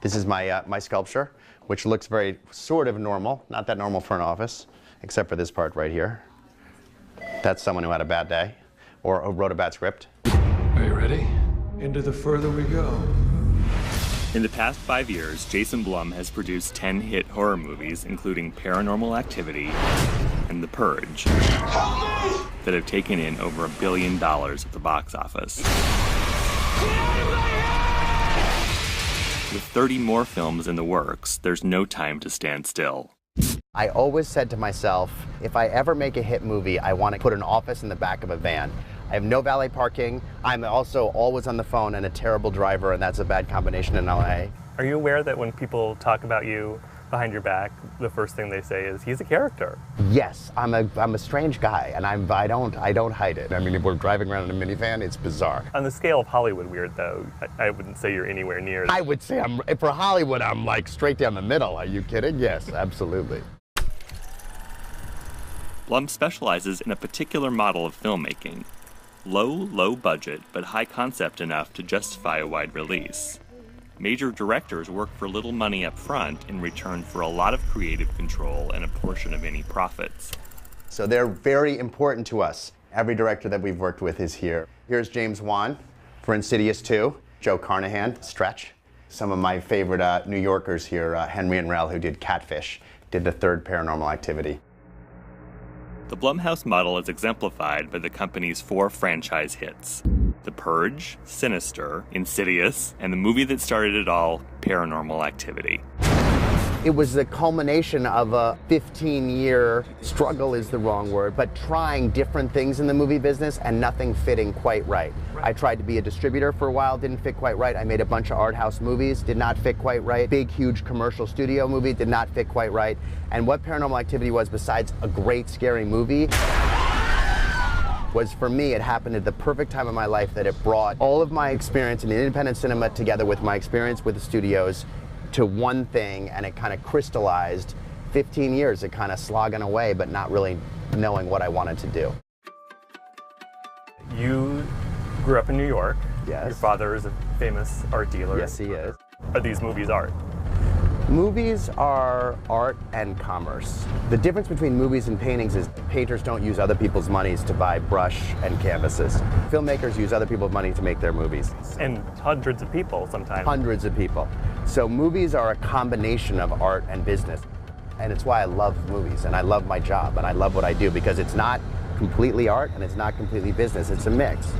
This is my, my sculpture, which looks very sort of normal, not that normal for an office, except for this part right here. That's someone who had a bad day, or who wrote a bad script. Are you ready? Into the further we go. In the past 5 years, Jason Blum has produced 10 hit horror movies, including Paranormal Activity and The Purge, that have taken in over $1 billion at the box office. With 30 more films in the works, there's no time to stand still. I always said to myself, if I ever make a hit movie, I want to put an office in the back of a van. I have no valet parking. I'm also always on the phone and a terrible driver, and that's a bad combination in LA. Are you aware that when people talk about you behind your back, the first thing they say is, he's a character? Yes, I'm a strange guy, and I don't hide it. I mean, if we're driving around in a minivan, it's bizarre. On the scale of Hollywood weird, though, I wouldn't say you're anywhere near that. I would say for Hollywood, I'm like straight down the middle. Are you kidding? Yes, absolutely. Blum specializes in a particular model of filmmaking. Low budget, but high concept enough to justify a wide release. Major directors work for little money up front in return for a lot of creative control and a portion of any profits. So they're very important to us. Every director that we've worked with is here. Here's James Wan for Insidious 2, Joe Carnahan, Stretch. Some of my favorite New Yorkers here, Henry and Rel, who did Catfish, did the third Paranormal Activity. The Blumhouse model is exemplified by the company's 4 franchise hits: The Purge, Sinister, Insidious, and the movie that started it all, Paranormal Activity. It was the culmination of a 15-year struggle is the wrong word, but trying different things in the movie business and nothing fitting quite right. I tried to be a distributor for a while, didn't fit quite right. I made a bunch of art house movies, did not fit quite right. Big, huge commercial studio movie, did not fit quite right. And what Paranormal Activity was, besides a great scary movie, was, for me, it happened at the perfect time of my life that it brought all of my experience in independent cinema together with my experience with the studios to one thing, and it kind of crystallized 15 years of kind of slogging away but not really knowing what I wanted to do. You grew up in New York. Yes. Your father is a famous art dealer. Yes, he is. Are these movies art? Movies are art and commerce. The difference between movies and paintings is painters don't use other people's monies to buy brush and canvases. Filmmakers use other people's money to make their movies. And hundreds of people sometimes. Hundreds of people. So movies are a combination of art and business. And it's why I love movies, and I love my job, and I love what I do, because it's not completely art and it's not completely business. It's a mix.